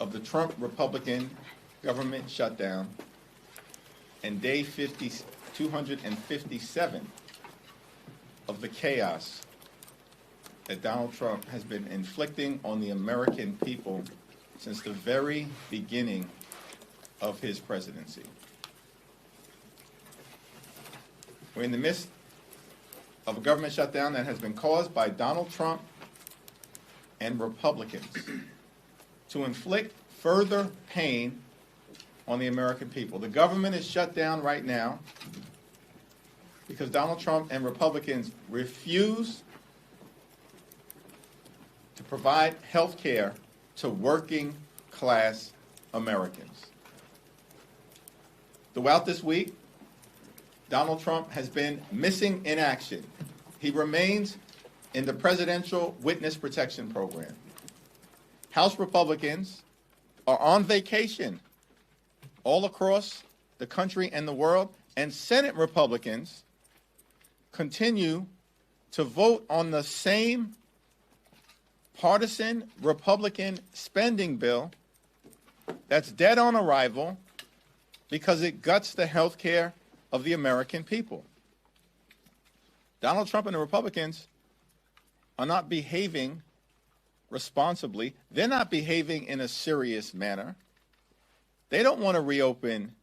of the Trump Republican government shutdown and day 257 of the chaos that Donald Trump has been inflicting on the American people since the very beginning of his presidency. We're in the midst of a government shutdown that has been caused by Donald Trump and Republicans to inflict further pain on the American people. The government is shut down right now because Donald Trump and Republicans refuse to provide health care to working class Americans. Throughout this week, Donald Trump has been missing in action. He remains in the Presidential Witness Protection Program. House Republicans are on vacation all across the country and the world, and Senate Republicans continue to vote on the same partisan Republican spending bill that's dead on arrival because it guts the health care of the American people. Donald Trump and the Republicans are not behaving responsibly. They're not behaving in a serious manner. They don't want to reopen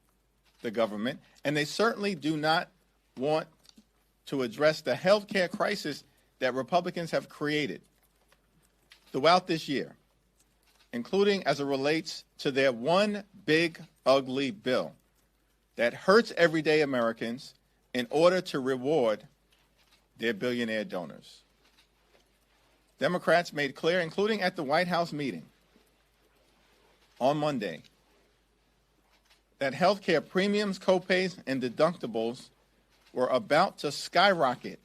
the government, and they certainly do not want to address the health care crisis that Republicans have created throughout this year, including as it relates to their one big, ugly bill that hurts everyday Americans in order to reward their billionaire donors. Democrats made clear, including at the White House meeting on Monday, that health care premiums, copays, and deductibles were about to skyrocket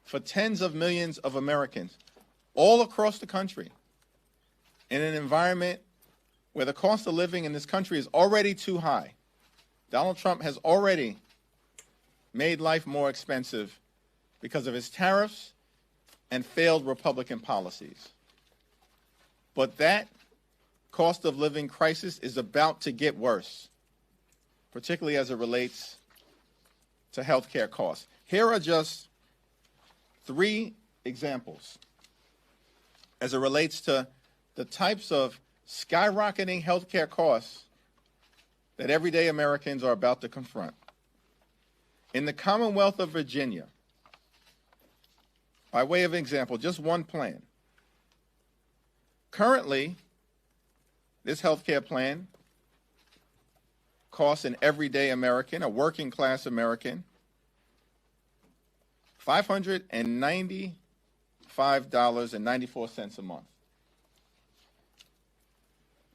for tens of millions of Americans all across the country in an environment where the cost of living in this country is already too high. Donald Trump has already made life more expensive because of his tariffs and failed Republican policies. But that cost of living crisis is about to get worse, particularly as it relates to health care costs. Here are just 3 examples as it relates to the types of skyrocketing health care costs that everyday Americans are about to confront. In the Commonwealth of Virginia, by way of example, just one plan. Currently, this health care plan costs an everyday American, a working class American, $595.94 a month.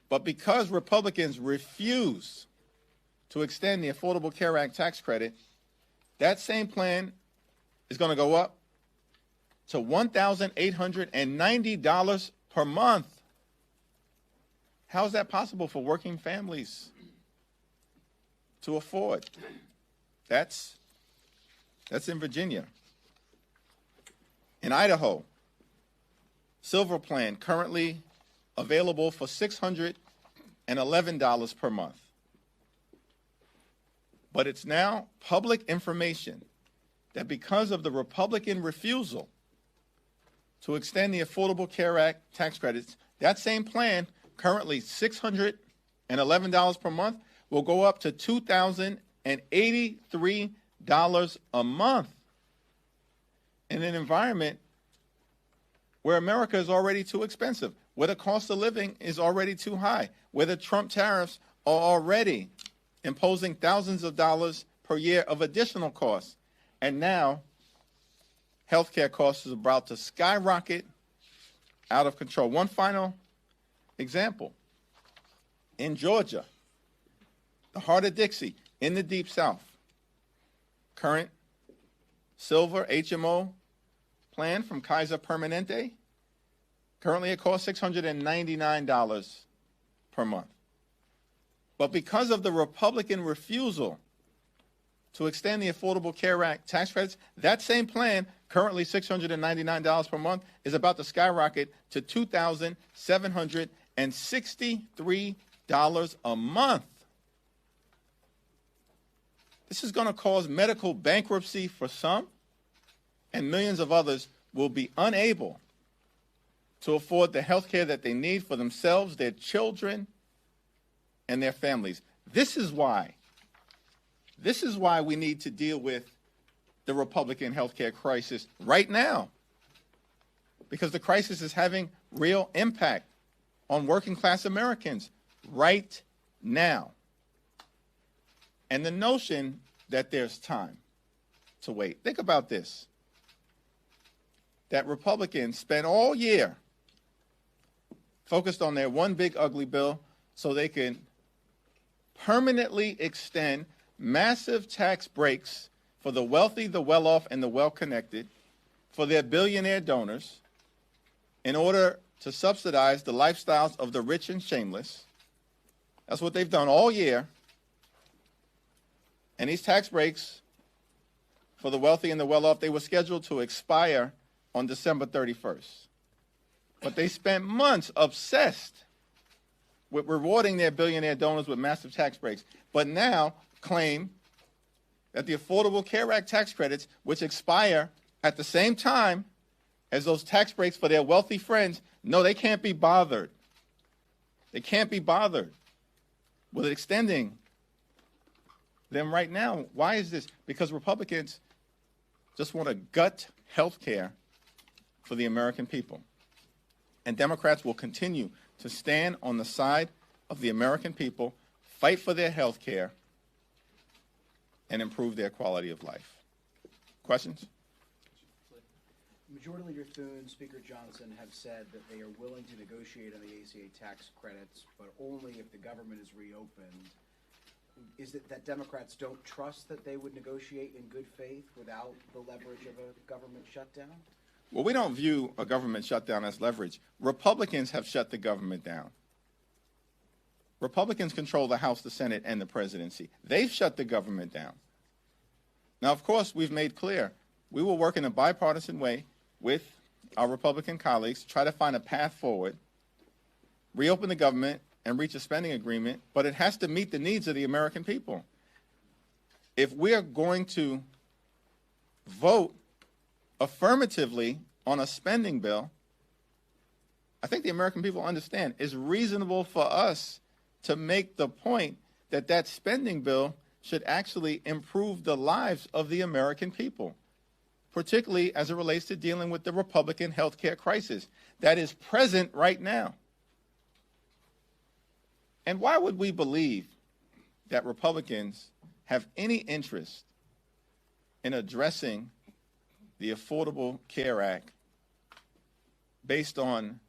But because Republicans refuse to extend the Affordable Care Act tax credit, that same plan is going to go up to $1,890 per month. How is that possible for working families to afford? That's in Virginia. In Idaho, Silver Plan currently available for $611 per month. But it's now public information that because of the Republican refusal to extend the Affordable Care Act tax credits, that same plan, currently $611 per month, will go up to $2,083 a month in an environment where America is already too expensive, where the cost of living is already too high, where the Trump tariffs are already imposing thousands of dollars per year of additional costs. And now, healthcare costs is about to skyrocket out of control. One final example. In Georgia, the heart of Dixie, in the Deep South, current Silver HMO plan from Kaiser Permanente, currently it costs $699 per month. But because of the Republican refusal to extend the Affordable Care Act tax credits, that same plan, currently $699 per month, is about to skyrocket to $2,780 and $63 a month. This is going to cause medical bankruptcy for some, and millions of others will be unable to afford the health care that they need for themselves, their children, and their families. This is why we need to deal with the Republican health care crisis right now, because the crisis is having real impact on working class Americans right now. And the notion that there's time to wait. Think about this, that Republicans spent all year focused on their one big ugly bill so they can permanently extend massive tax breaks for the wealthy, the well-off, and the well-connected, for their billionaire donors, in order to subsidize the lifestyles of the rich and shameless. That's what they've done all year. And these tax breaks for the wealthy and the well-off, they were scheduled to expire on December 31st. But they spent months obsessed with rewarding their billionaire donors with massive tax breaks, but now claim that the Affordable Care Act tax credits, which expire at the same time as those tax breaks for their wealthy friends, no, they can't be bothered. They can't be bothered with extending them right now. Why is this? Because Republicans just want to gut health care for the American people. And Democrats will continue to stand on the side of the American people, fight for their health care, and improve their quality of life. Questions? Majority Leader Thune, Speaker Johnson have said that they are willing to negotiate on the ACA tax credits, but only if the government is reopened. Is it that Democrats don't trust that they would negotiate in good faith without the leverage of a government shutdown? Well, we don't view a government shutdown as leverage. Republicans have shut the government down. Republicans control the House, the Senate, and the presidency. They've shut the government down. Now, of course, we've made clear we will work in a bipartisan way with our Republican colleagues to try to find a path forward, reopen the government, and reach a spending agreement, but it has to meet the needs of the American people. If we're going to vote affirmatively on a spending bill, I think the American people understand it's reasonable for us to make the point that that spending bill should actually improve the lives of the American people, particularly as it relates to dealing with the Republican health care crisis that is present right now. And why would we believe that Republicans have any interest in addressing the Affordable Care Act based on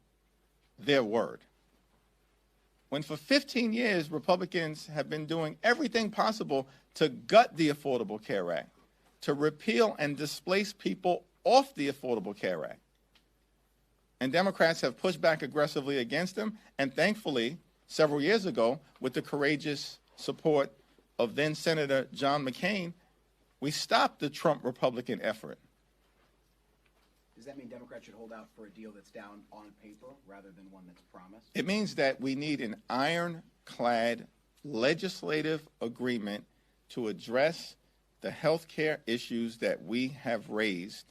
their word, when for 15 years Republicans have been doing everything possible to gut the Affordable Care Act, to repeal and displace people off the Affordable Care Act? And Democrats have pushed back aggressively against them, and thankfully, several years ago, with the courageous support of then Senator John McCain, we stopped the Trump Republican effort. Does that mean Democrats should hold out for a deal that's down on paper rather than one that's promised? It means that we need an ironclad legislative agreement to address the health care issues that we have raised,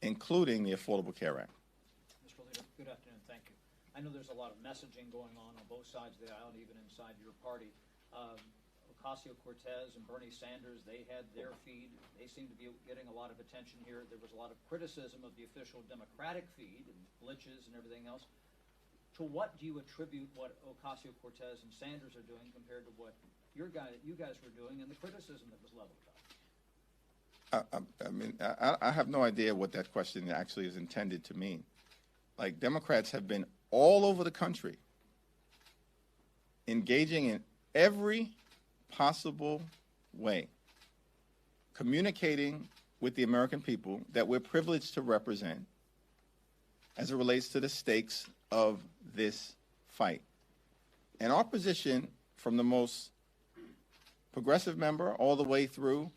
including the Affordable Care Act. Mr. Leader, good afternoon. Thank you. I know there's a lot of messaging going on both sides of the aisle, even inside your party. Ocasio-Cortez and Bernie Sanders, they had their feed. They seem to be getting a lot of attention here. There was a lot of criticism of the official Democratic feed and glitches and everything else. To what do you attribute what Ocasio-Cortez and Sanders are doing compared to what you guys were doing and the criticism that was leveled up? I have no idea what that question actually is intended to mean. Like, Democrats have been all over the country engaging in every possible way, communicating with the American people that we're privileged to represent as it relates to the stakes of this fight. And our position, from the most progressive member all the way through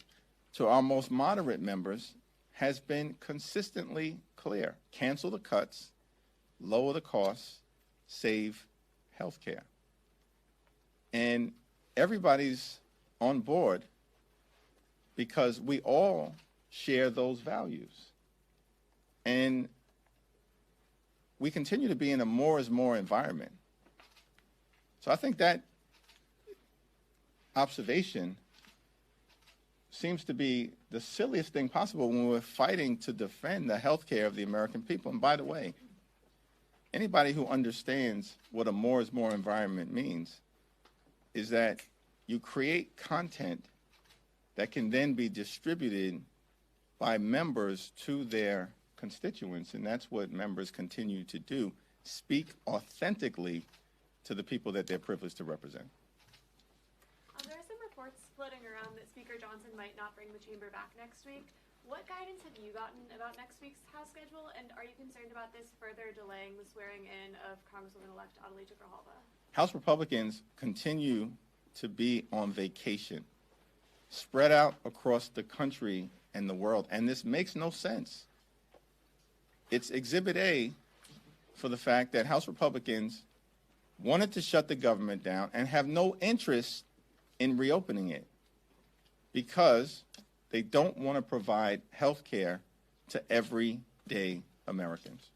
to our most moderate members, has been consistently clear. Cancel the cuts, lower the costs, save health care. And everybody's on board because we all share those values. And we continue to be in a more is more environment. So I think that observation seems to be the silliest thing possible when we're fighting to defend the health care of the American people. And by the way, anybody who understands what a more is more environment means is that you create content that can then be distributed by members to their constituents, and that's what members continue to do, speak authentically to the people that they're privileged to represent. There are some reports floating around that Speaker Johnson might not bring the chamber back next week. What guidance have you gotten about next week's House schedule, and are you concerned about this further delaying the swearing in of Congresswoman-elect Adalita Grijalva? House Republicans continue to be on vacation, spread out across the country and the world, and this makes no sense. It's Exhibit A for the fact that House Republicans wanted to shut the government down and have no interest in reopening it because they don't want to provide health care to everyday Americans.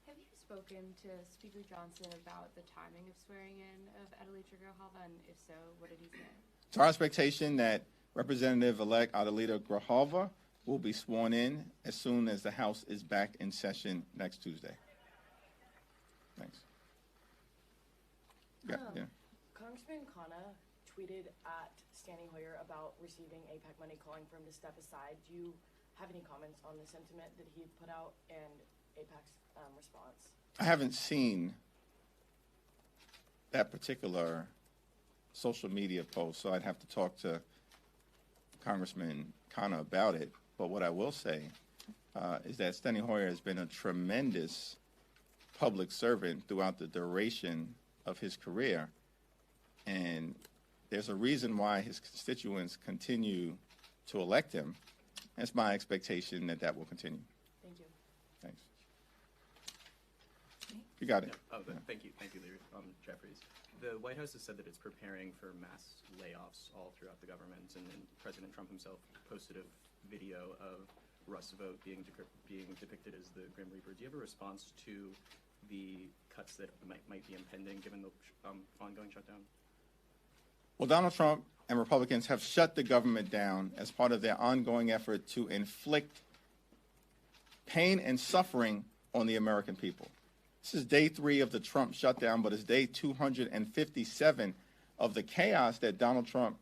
Have you spoken to Speaker Johnson about the timing of swearing in of Adalita Grijalva, and if so, what did he say? It's our expectation that Representative-elect Adalita Grijalva will be sworn in as soon as the House is back in session next Tuesday. Thanks. Yeah. Congressman Khanna tweeted at Standing Hoyer about receiving AIPAC money, calling for him to step aside. Do you have any comments on the sentiment that he put out and AIPAC's response? I haven't seen that particular social media post, so I'd have to talk to Congressman Khanna about it. But what I will say is that Standing Hoyer has been a tremendous public servant throughout the duration of his career, and there's a reason why his constituents continue to elect him. It's my expectation that that will continue. Thank you. Thanks. You got it. Thank you, Leader Jeffries. The White House has said that it's preparing for mass layoffs all throughout the government, and President Trump himself posted a video of Russ Vogt being depicted as the Grim Reaper. Do you have a response to the cuts that might be impending given the ongoing shutdown? Well, Donald Trump and Republicans have shut the government down as part of their ongoing effort to inflict pain and suffering on the American people. This is day 3 of the Trump shutdown, but it's day 257 of the chaos that Donald Trump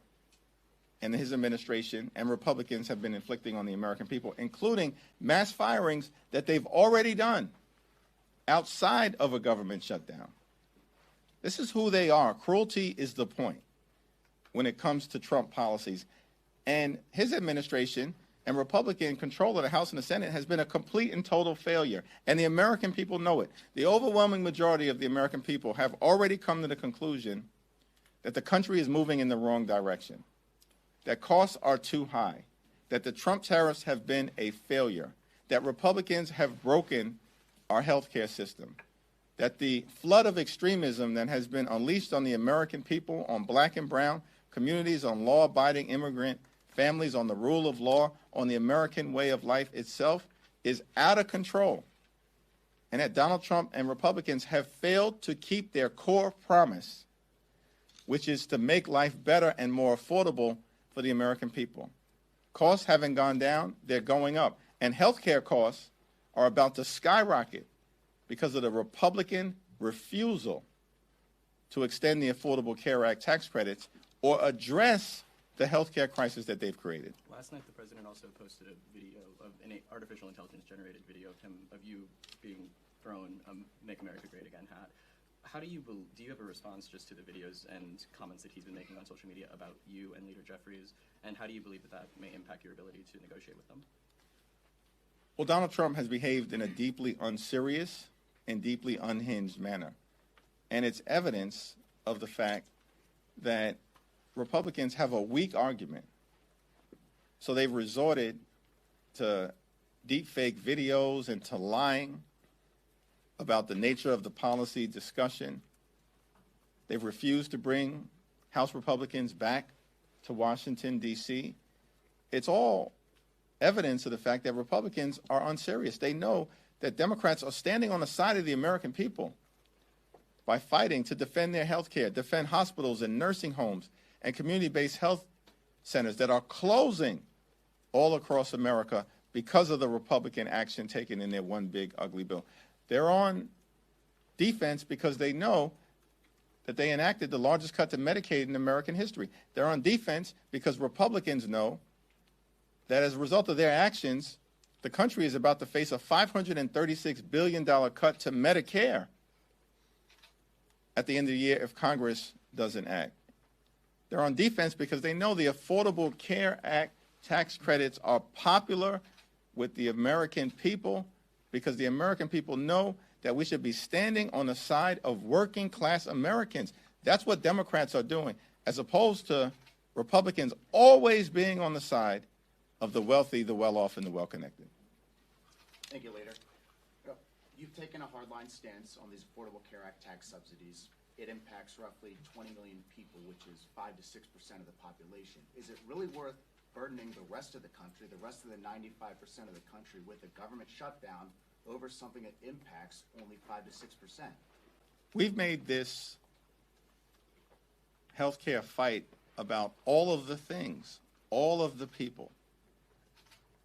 and his administration and Republicans have been inflicting on the American people, including mass firings that they've already done outside of a government shutdown. This is who they are. Cruelty is the point when it comes to Trump policies. And his administration and Republican control of the House and the Senate has been a complete and total failure. And the American people know it. The overwhelming majority of the American people have already come to the conclusion that the country is moving in the wrong direction, that costs are too high, that the Trump tariffs have been a failure, that Republicans have broken our health care system, that the flood of extremism that has been unleashed on the American people, on black and brown communities, on law-abiding immigrant families, on the rule of law, on the American way of life itself, is out of control. And that Donald Trump and Republicans have failed to keep their core promise, which is to make life better and more affordable for the American people. Costs haven't gone down, they're going up. And health care costs are about to skyrocket because of the Republican refusal to extend the Affordable Care Act tax credits or address the health care crisis that they've created. Last night, the president also posted a video of an artificial intelligence-generated video of you being thrown a "Make America Great Again" hat. How do you have a response just to the videos and comments that he's been making on social media about you and Leader Jeffries, and how do you believe that may impact your ability to negotiate with them? Well, Donald Trump has behaved in a deeply unserious and deeply unhinged manner, and it's evidence of the fact that Republicans have a weak argument. So they've resorted to deep fake videos and to lying about the nature of the policy discussion. They've refused to bring House Republicans back to Washington, D.C. It's all evidence of the fact that Republicans are unserious. They know that Democrats are standing on the side of the American people by fighting to defend their health care, defend hospitals and nursing homes and community-based health centers that are closing all across America because of the Republican action taken in their one big ugly bill. They're on defense because they know that they enacted the largest cut to Medicaid in American history. They're on defense because Republicans know that as a result of their actions, the country is about to face a $536 billion cut to Medicare at the end of the year if Congress doesn't act. They're on defense because they know the Affordable Care Act tax credits are popular with the American people because the American people know that we should be standing on the side of working class Americans. That's what Democrats are doing, as opposed to Republicans always being on the side of the wealthy, the well-off, and the well-connected. Thank you, Leader. You've taken a hardline stance on these Affordable Care Act tax subsidies. It impacts roughly 20 million people, which is 5 to 6% of the population. Is it really worth burdening the rest of the country, the rest of the 95% of the country, with a government shutdown over something that impacts only 5 to 6%? We've made this healthcare fight about all of the things, all of the people.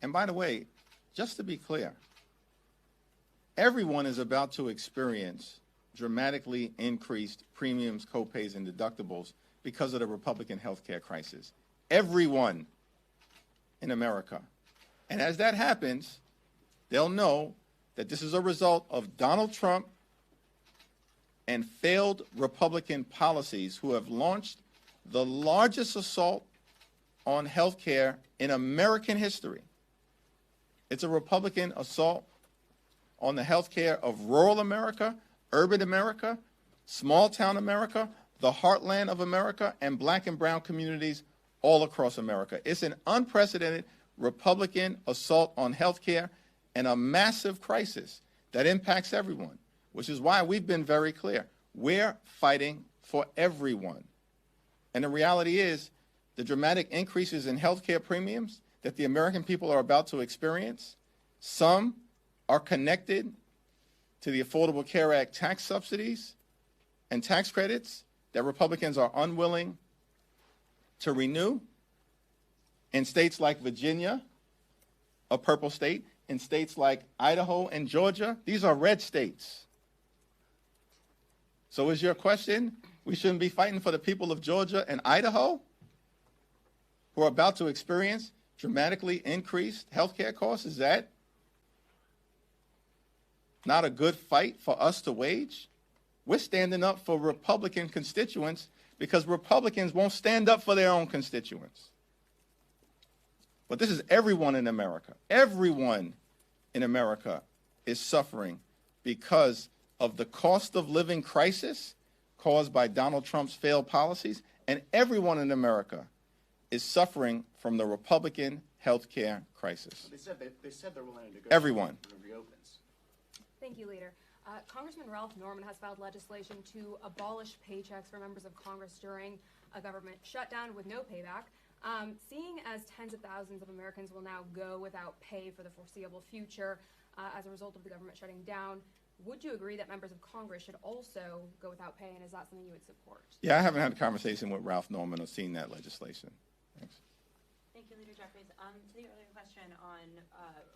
And by the way, just to be clear, everyone is about to experience dramatically increased premiums, copays, and deductibles because of the Republican healthcare crisis. Everyone in America. And as that happens, they'll know that this is a result of Donald Trump and failed Republican policies who have launched the largest assault on health care in American history. It's a Republican assault on the health care of rural America, urban America, small-town America, the heartland of America, and black and brown communities all across America. It's an unprecedented Republican assault on health care and a massive crisis that impacts everyone, which is why we've been very clear. We're fighting for everyone. And the reality is the dramatic increases in health care premiums that the American people are about to experience, some are connected to the Affordable Care Act tax subsidies and tax credits that Republicans are unwilling to renew in states like Virginia, a purple state, in states like Idaho and Georgia. These are red states. So is your question, we shouldn't be fighting for the people of Georgia and Idaho who are about to experience dramatically increased health care costs? Is that not a good fight for us to wage? We're standing up for Republican constituents because Republicans won't stand up for their own constituents. But this is everyone in America. Everyone in America is suffering because of the cost of living crisis caused by Donald Trump's failed policies, and everyone in America is suffering from the Republican health care crisis. They said they're willing to negotiate. Everyone. When it reopens. Thank you, Leader. Congressman Ralph Norman has filed legislation to abolish paychecks for members of Congress during a government shutdown with no payback. Seeing as tens of thousands of Americans will now go without pay for the foreseeable future as a result of the government shutting down, would you agree that members of Congress should also go without pay, and is that something you would support? Yeah, I haven't had a conversation with Ralph Norman or seen that legislation. Thanks. Thank you, Leader Jeffries. To the earlier question on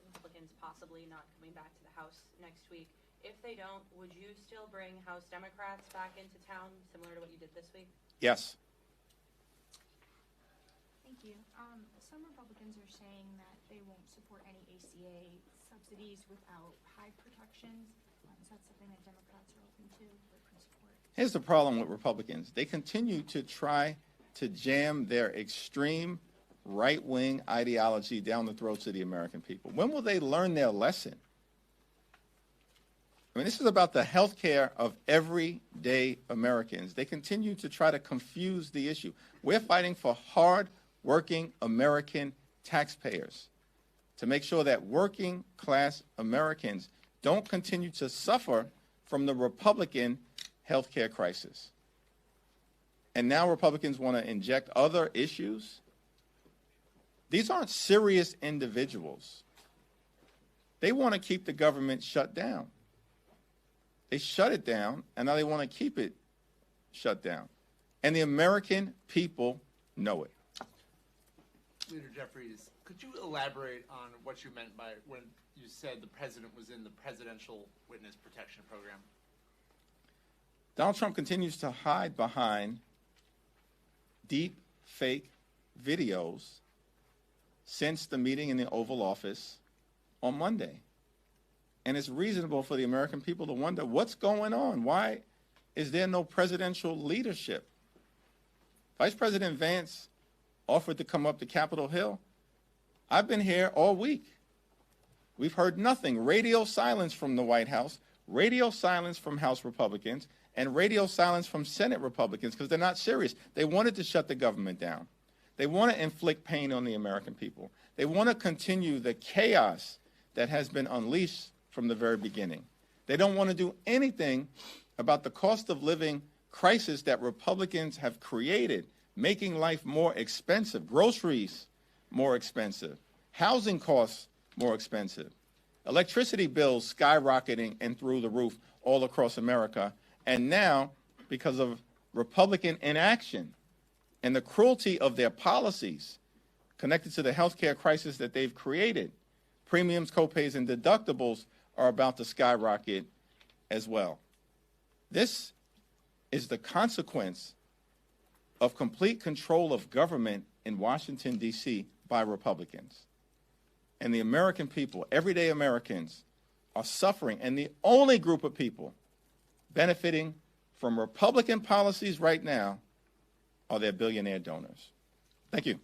Republicans possibly not coming back to the House next week, if they don't, would you still bring House Democrats back into town, similar to what you did this week? Yes. Thank you. Some Republicans are saying that they won't support any ACA subsidies without high protections. Is that something that Democrats are open to or could support? Here's the problem with Republicans. They continue to try to jam their extreme right-wing ideology down the throats of the American people. When will they learn their lesson? I mean, this is about the health care of everyday Americans. They continue to try to confuse the issue. We're fighting for hard-working American taxpayers to make sure that working-class Americans don't continue to suffer from the Republican health care crisis. And now Republicans want to inject other issues. These aren't serious individuals. They want to keep the government shut down. They shut it down, and now they want to keep it shut down. And the American people know it. Leader Jeffries, could you elaborate on what you meant by when you said the president was in the Presidential Witness Protection Program? Donald Trump continues to hide behind deep fake videos since the meeting in the Oval Office on Monday. And it's reasonable for the American people to wonder what's going on. Why is there no presidential leadership? Vice President Vance offered to come up to Capitol Hill. I've been here all week. We've heard nothing. Radio silence from the White House, radio silence from House Republicans, and radio silence from Senate Republicans because they're not serious. They wanted to shut the government down. They want to inflict pain on the American people. They want to continue the chaos that has been unleashed from the very beginning. They don't want to do anything about the cost of living crisis that Republicans have created, making life more expensive, groceries more expensive, housing costs more expensive, electricity bills skyrocketing and through the roof all across America. And now, because of Republican inaction and the cruelty of their policies connected to the healthcare crisis that they've created, premiums, copays, and deductibles are about to skyrocket as well. This is the consequence of complete control of government in Washington, D.C. by Republicans. And the American people, everyday Americans, are suffering. And the only group of people benefiting from Republican policies right now are their billionaire donors. Thank you.